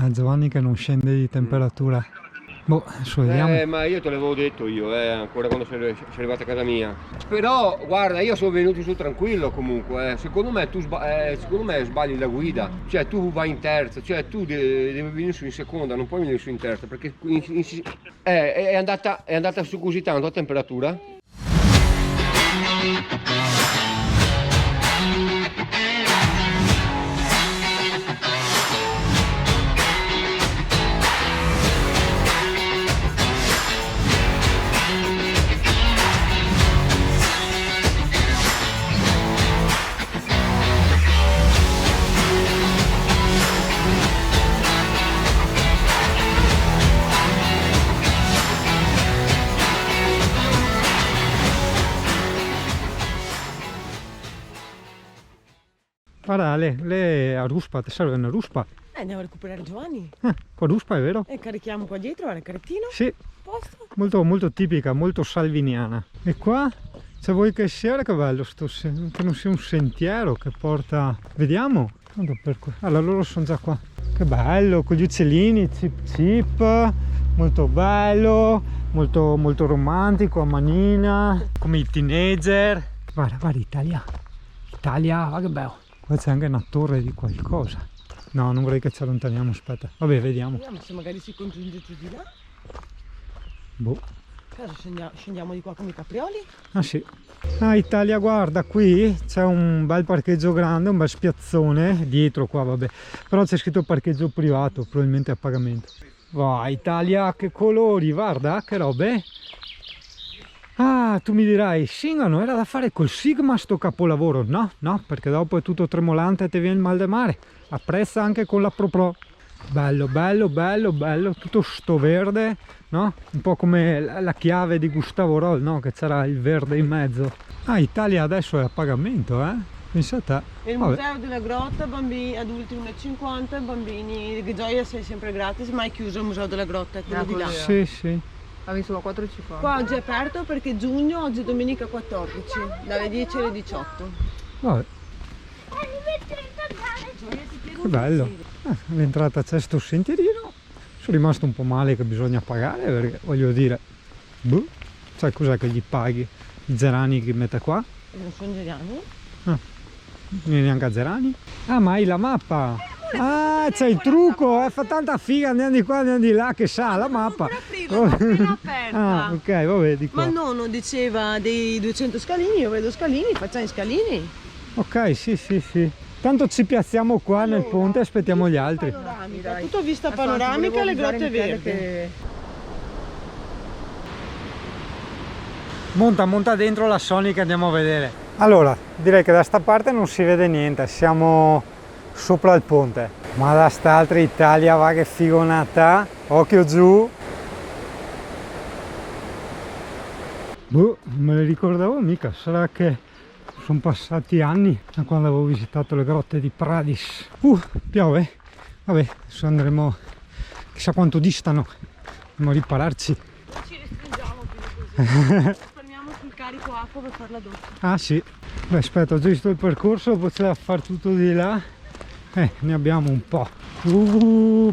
Giovanni che non scende di temperatura. Boh, adesso vediamo. Ma io te l'avevo detto io, ancora quando sei arrivato a casa mia. Però, guarda, io sono venuto su tranquillo comunque. Secondo me secondo me sbagli la guida. Cioè, tu vai in terza, cioè tu devi venire su in seconda, non puoi venire su in terza, perché è andata su così tanto a temperatura. Guarda Ale, lei a ruspa, ti serve una ruspa? Andiamo a recuperare Giovanni. Qua ruspa è vero? E carichiamo qua dietro, al carrettino. Sì, Posto. molto, molto tipica, molto salviniana. E qua, se vuoi che sia, che bello, che non sia un sentiero che porta... Vediamo? Allora loro sono già qua. Che bello, con gli uccellini, zip zip, molto bello, molto, molto romantico, a manina, come i teenager. Guarda, guarda, Italia, guarda che bello. Qua c'è anche una torre di qualcosa. No, non vorrei che ci allontaniamo, aspetta. Vabbè, vediamo. Vediamo se magari si congiunge giù di là. Boh. Adesso scendiamo di qua come i caprioli. Ah sì. Ah, Italia, guarda, qui c'è un bel parcheggio grande, un bel spiazzone. Dietro qua, vabbè. Però c'è scritto parcheggio privato, probabilmente a pagamento. Vai, Italia, che colori, guarda, che robe. Ah, tu mi dirai, Singano era da fare col Sigma sto capolavoro. No, no, perché dopo è tutto tremolante e ti viene il mal de mare. Apprezza anche con la Pro. Bello, bello, bello, bello, tutto sto verde, no? Un po' come la chiave di Gustavo Roll, no? Che c'era il verde in mezzo. Ah, Italia adesso è a pagamento, eh? Pensa a te. E il Vabbè. museo della grotta, bambini adulti 1,50, bambini di Gioia sei sempre gratis, ma è chiuso il museo della grotta, è quello di là. Sì, sì. Ha visto la 4,50. Qua oggi è aperto perché giugno, oggi è domenica 14, dalle 10 alle 18. Vabbè. Che bello. All'entrata c'è sto sentierino. Sono rimasto un po' male che bisogna pagare, perché voglio dire, boh, sai cos'è che gli paghi? I Zerani che mette qua? Non sono geriani? Non viene neanche a Zerani? Ah, ma hai la mappa! Ah, c'è il trucco, fa tanta figa, andiamo di qua, andiamo di là, che sa, la mappa! Appena aperta. Ah, ok, vabbè, di qua. Ma nonno diceva dei 200 scalini, io vedo scalini, facciamo i scalini. Ok, sì, sì, sì. Tanto ci piazziamo qua nel ponte e aspettiamo gli altri. Panoramica, tutto a vista panoramica, le grotte verdi. Monta dentro la Sonic e andiamo a vedere. Allora, direi che da sta parte non si vede niente, siamo sopra il ponte. Ma da st'altra Italia, va che figonata. Occhio giù. Boh, non me le ricordavo mica, sarà che sono passati anni da quando avevo visitato le grotte di Pradis. Piove? Vabbè, adesso andremo, chissà quanto distano, andiamo a ripararci. Ci restringiamo più così. Risparmiamo sul carico acqua per fare la doccia. Ah sì, beh aspetta, ho già visto il percorso, poi c'è da fare tutto di là. Ne abbiamo un po'.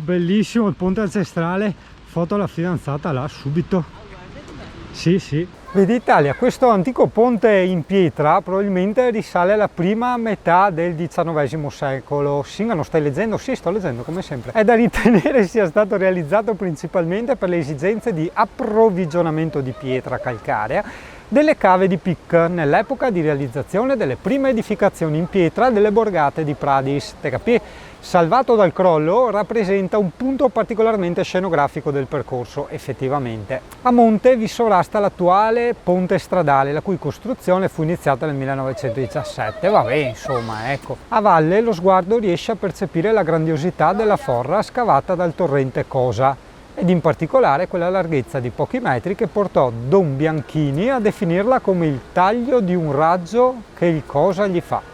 Bellissimo il ponte ancestrale, foto alla fidanzata là subito. Sì, sì. Vedi Italia, questo antico ponte in pietra probabilmente risale alla prima metà del XIX secolo. Singano, stai leggendo? Sì, sto leggendo come sempre. È da ritenere sia stato realizzato principalmente per le esigenze di approvvigionamento di pietra calcarea delle cave di Pic nell'epoca di realizzazione delle prime edificazioni in pietra delle borgate di Pradis. Te capì? Salvato dal crollo, rappresenta un punto particolarmente scenografico del percorso, effettivamente. A monte vi sovrasta l'attuale ponte stradale, la cui costruzione fu iniziata nel 1917. Vabbè, insomma, ecco. A valle lo sguardo riesce a percepire la grandiosità della forra scavata dal torrente Cosa, ed in particolare quella larghezza di pochi metri che portò Don Bianchini a definirla come il taglio di un raggio che il Cosa gli fa.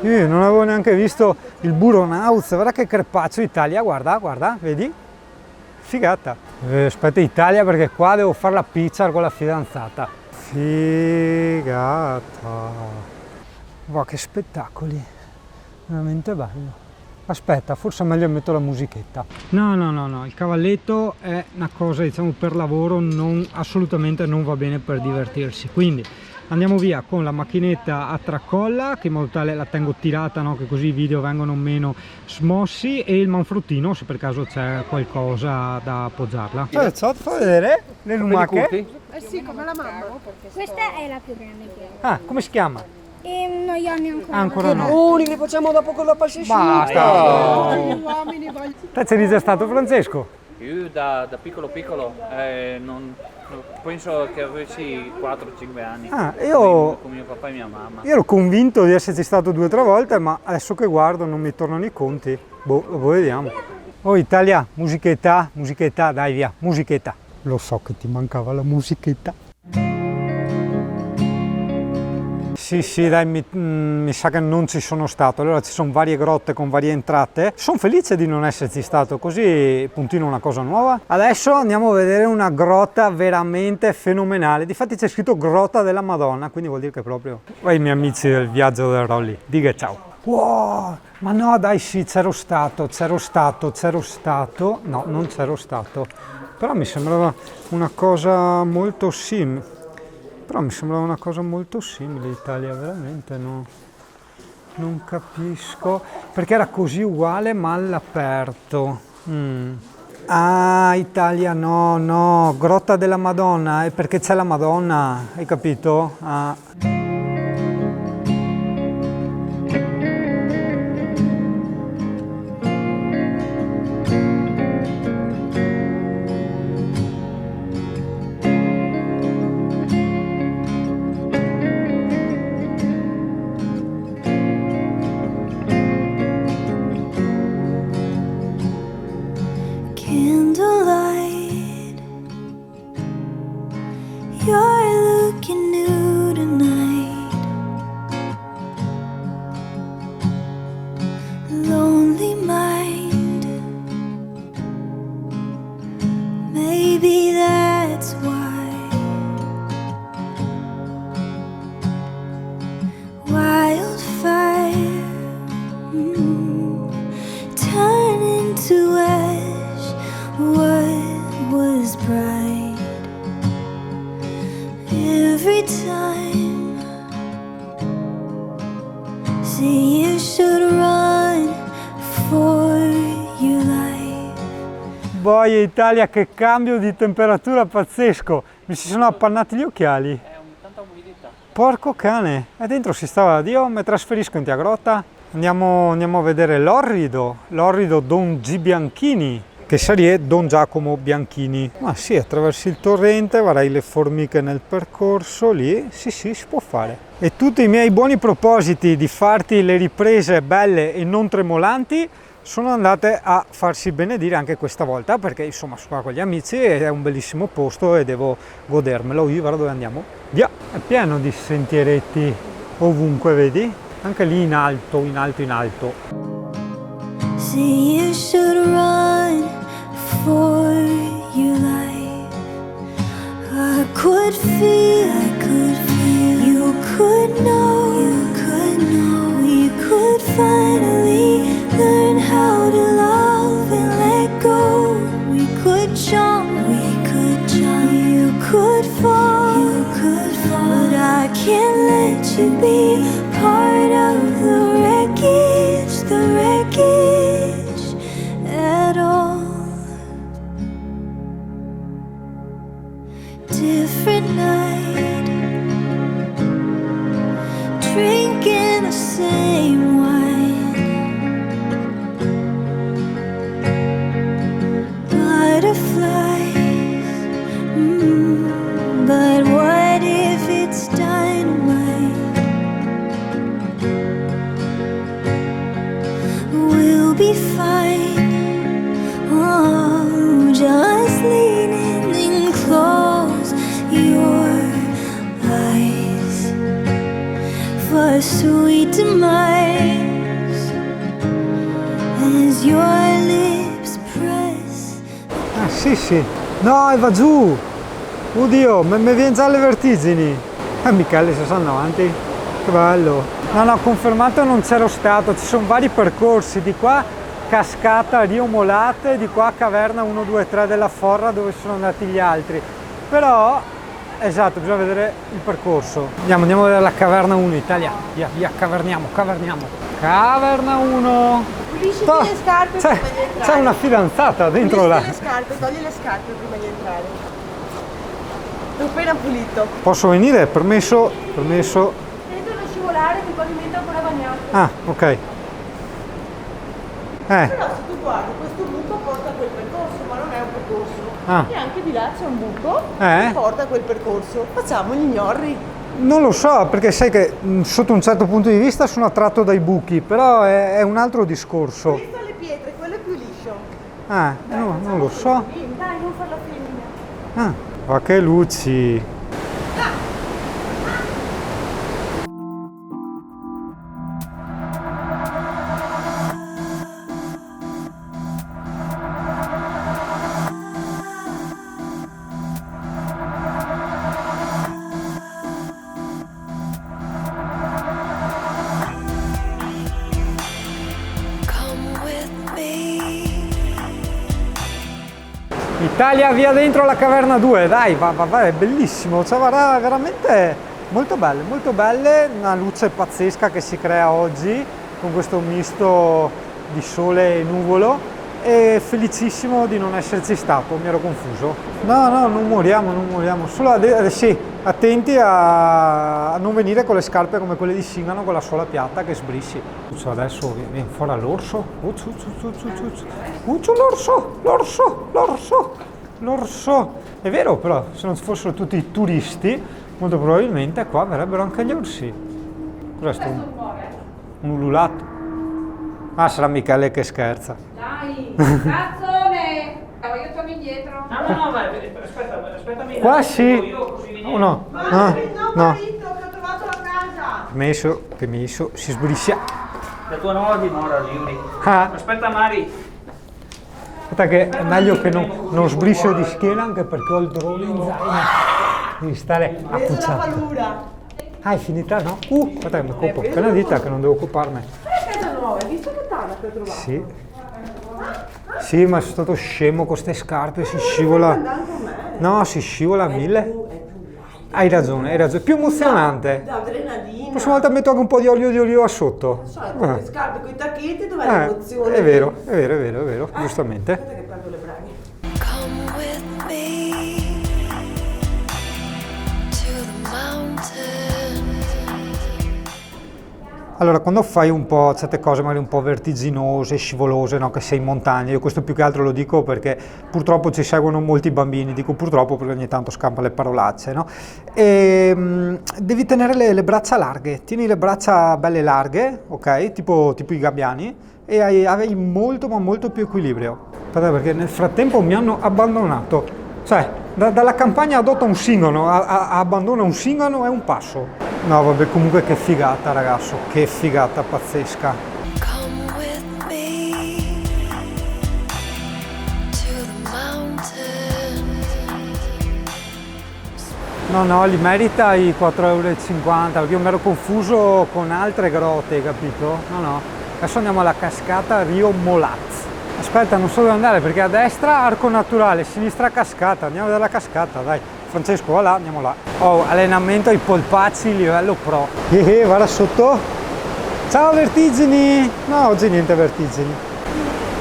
Io non avevo neanche visto il Buronauz, guarda che crepaccio Italia, guarda, guarda, vedi? Figata. Aspetta Italia perché qua devo fare la pizza con la fidanzata. Figata. Wow, che spettacoli, veramente bello. Aspetta, forse è meglio metto la musichetta. No, il cavalletto è una cosa, diciamo, per lavoro, assolutamente non va bene per divertirsi. Quindi andiamo via con la macchinetta a tracolla, che in modo tale la tengo tirata, no? Che così i video vengono meno smossi, e il manfrottino, se per caso c'è qualcosa da appoggiarla. Ciao, fa vedere le lumache? Eh sì, come la mamma. Questa è la più grande che ho. Ah, come si chiama? Non io ne ho ancora. Ancora no. Buoni, li facciamo dopo con la pascescina. Basta! Gli uomini vogliono... Te c'eri già stato, Francesco? Io da piccolo penso che avessi 4-5 anni. Ah, io con mio papà e mia mamma. ero convinto di esserci stato 2 o 3 volte, ma adesso che guardo non mi tornano i conti. Boh, poi vediamo. Oh Italia, musichetta, dai via, musichetta. Lo so che ti mancava la musichetta. Sì, dai, mi sa che non ci sono stato. Allora ci sono varie grotte con varie entrate. Sono felice di non esserci stato, così puntino una cosa nuova. Adesso andiamo a vedere una grotta veramente fenomenale. Difatti c'è scritto Grotta della Madonna, quindi vuol dire che proprio... Vai, miei amici del viaggio del Rolly, dica ciao. Wow, ma no, dai, sì, c'ero stato. No, non c'ero stato. Però mi sembrava una cosa molto simile. Italia, veramente no. Non capisco perché era così uguale ma all'aperto. Ah, Italia, no, Grotta della Madonna, è perché c'è la Madonna, hai capito? Ah. Candlelight, you're looking new tonight. Lonely mind, maybe that's why. Wildfire, turn into ash. What was bright every time? See, you should run for your life. Boia Italia, che cambio di temperatura pazzesco! Mi si sono appannati gli occhiali. È tanta umidità. Porco cane! E dentro si stava... Dio, mi trasferisco in tia grotta. Andiamo a vedere l'orrido Don G. Bianchini, che sarebbe Don Giacomo Bianchini. Ma sì, attraversi il torrente, avrai le formiche nel percorso, lì, sì, si può fare. E tutti i miei buoni propositi di farti le riprese belle e non tremolanti sono andate a farsi benedire anche questa volta, perché insomma sono qua con gli amici e è un bellissimo posto e devo godermelo. Io guarda dove andiamo. Via! È pieno di sentieretti ovunque, vedi? Anche lì in alto. See, you should run for your life. I could feel, you could know, we could finally learn how to love and let go. We could jump, you could fall, but I can't let you be part of the wreckage at all. Different night, drinking the same wine. Butterflies, but what if it's dynamite? We'll be fine. Oh, just lean in and close your eyes for sweet demise as your lips press. Ah sì, no, va giù. Oddio, mi viene già le vertigini. Michele, se sono avanti, che bello. No, confermato non c'ero stato, ci sono vari percorsi di qua, cascata Rio Molat, di qua caverna 1, 2, 3 della Forra dove sono andati gli altri. Però, esatto, bisogna vedere il percorso. Andiamo a vedere la caverna 1 Italia. Via, caverniamo. Caverna 1. Pulisciti le scarpe prima di entrare. C'è una fidanzata dentro là. Pulisci le scarpe, togli le scarpe prima di entrare. L'ho appena pulito. Posso venire? Permesso? Sento da scivolare, il pavimento è ancora bagnato. Ah, ok. Però se tu guardi, questo buco porta a quel percorso, ma non è un percorso. Ah. E anche di là c'è un buco Eh? che porta a quel percorso. Facciamo gli gnorri. Non lo so, perché sai che sotto un certo punto di vista sono attratto dai buchi, però è un altro discorso. Queste sono le pietre, quello è più liscio. Ah, no, non lo so. Dai, non farla femmina. Ah, ma che luci! Come with me. Italia, via dentro la caverna 2, dai, va, è bellissimo, cioè guarda, veramente molto belle, una luce pazzesca che si crea oggi con questo misto di sole e nuvolo, e felicissimo di non esserci stato, mi ero confuso. No, non moriamo, solo sì, attenti a non venire con le scarpe come quelle di Singano con la suola piatta che sbrissi. Adesso viene fuori l'orso, l'orso, è vero, però se non fossero tutti turisti molto probabilmente qua verrebbero anche gli orsi. Cos'è sto? Un ululato. Ah, sarà Michele che scherza. Dai, cazzone! Io torno indietro. No, ma aspettami. Qua sì. Io così vieni. Oh, no. No, No. marito, che ho trovato la casa. Permesso, si sbriscia. La tua nuova dimora, Liuri. Ah, Aspetta Mari. aspetta che è meglio che non sbriscio di schiena, anche perché ho il drone in zaino. Devi stare Vedo la appuzzato. paura. Ah, è finita, no? Aspetta che mi occupo. Appena dita che non devo occuparmi. È casa nuova, hai visto che tana che ho trovato? Sì. Sì, ma sono stato scemo con queste scarpe, si scivola. No, si scivola a 1000. Hai ragione, è più emozionante. L'adrenalina. La prossima volta metto anche un po' di olio di oliva sotto. Con le scarpe, con i tacchetti, dov'è l'emozione? È vero, giustamente. Aspetta che prendo le braghe. Come with me to the mountain. Allora, quando fai un po' certe cose magari un po' vertiginose, scivolose, no? Che sei in montagna, io questo più che altro lo dico perché purtroppo ci seguono molti bambini, dico purtroppo perché ogni tanto scampa le parolacce, no? E devi tenere le braccia larghe, tieni le braccia belle larghe, ok? Tipo i gabbiani, e hai molto ma molto più equilibrio. Aspetta, perché nel frattempo mi hanno abbandonato, cioè dalla campagna adotta un singano, abbandona un singano è un passo. No vabbè, comunque che figata ragazzo, che figata pazzesca. Come with me to the mountain. No, li merita i 4,50 €, perché io mi ero confuso con altre grotte, capito? No, adesso andiamo alla cascata Rio Molat. Aspetta, non so dove andare perché a destra arco naturale, a sinistra cascata, andiamo a vedere la cascata, dai. Francesco, va là, andiamo là. Oh, allenamento ai polpacci livello pro. Guarda sotto. Ciao vertigini! No, oggi niente vertigini.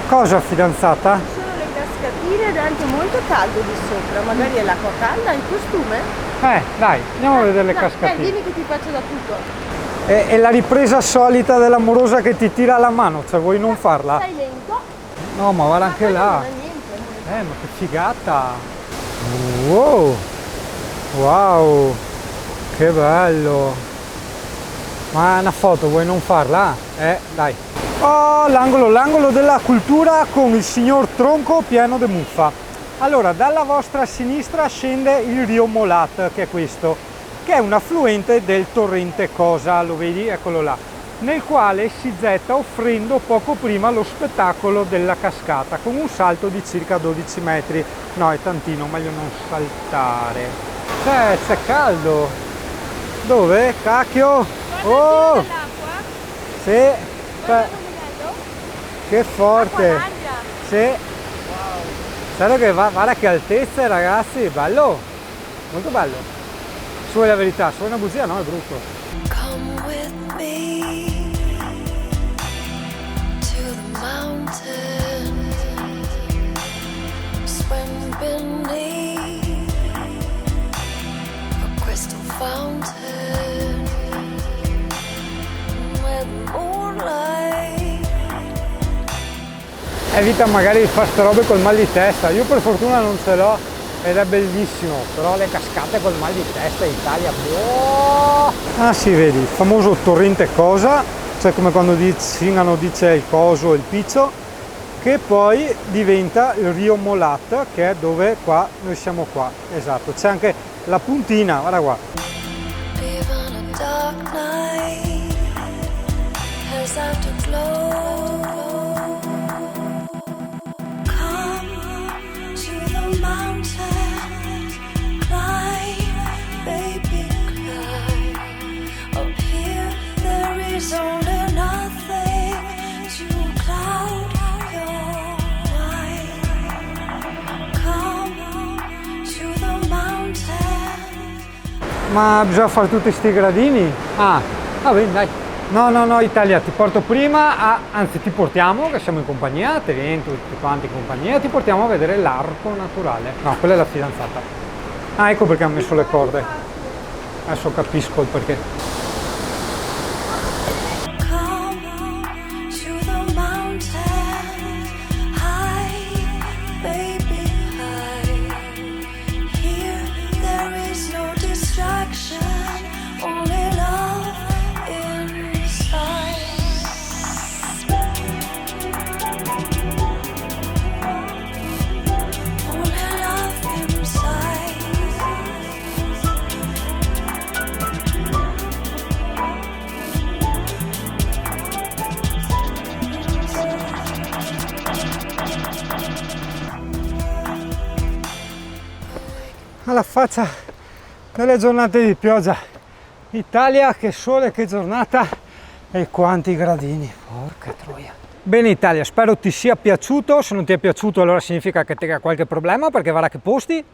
Cosa, fidanzata? Sono le cascatine ed è anche molto caldo di sopra. Magari è l'acqua calda, il costume? Dai, andiamo a vedere le Dai, cascatine. dimmi che ti faccio da tutto. È la ripresa solita dell'amorosa che ti tira la mano, cioè vuoi non farla? Stai lento. No, ma guarda anche Ma là. non è niente. Ma che figata! Wow, che bello! Ma una foto vuoi non farla? Dai. Oh, l'angolo della cultura con il signor Tronco pieno di muffa. Allora, dalla vostra sinistra scende il Rio Molat, che è questo, che è un affluente del torrente Cosa, lo vedi? Eccolo là, nel quale si getta offrendo poco prima lo spettacolo della cascata, con un salto di circa 12 metri. No, è tantino, meglio non saltare. C'è caldo. Dove? Cacchio! Oh! Sì. Che forte! Sì. Guarda che guarda che altezza, ragazzi, bello, molto bello. Su è la verità, su è una bugia, no, è brutto. Come with me to the mountain, swim beneath a crystal fountain where the moonlight. Evita magari di fare ste robe col mal di testa, io per fortuna non ce l'ho ed è bellissimo, però le cascate col mal di testa in Italia, boh! Ah sì, vedi, il famoso torrente Cosa, cioè come quando Cingano dice il coso e il piccio, che poi diventa il Rio Molat, che è dove qua, noi siamo qua, esatto, c'è anche la puntina, guarda qua. Even a dark night has afterglow. Come to the mountain, climb, baby, climb. Up here there is only nothing to cloud your mind. Come to the mountain. Ma bisogna fare tutti sti gradini? Ah, va bene, dai. No, Italia, ti porto prima, anzi ti portiamo, che siamo in compagnia, te vieni tutti quanti in compagnia, ti portiamo a vedere l'arco naturale. No, quella è la fidanzata. Ah, ecco perché ha messo le corde. Adesso capisco il perché. Come to the mountain, high, baby, high. Here there is no distraction, only love inside. Only love inside. Alla faccia delle giornate di pioggia. Italia, che sole, che giornata e quanti gradini, porca troia. Bene Italia, spero ti sia piaciuto, se non ti è piaciuto allora significa che te hai qualche problema, perché guarda che posti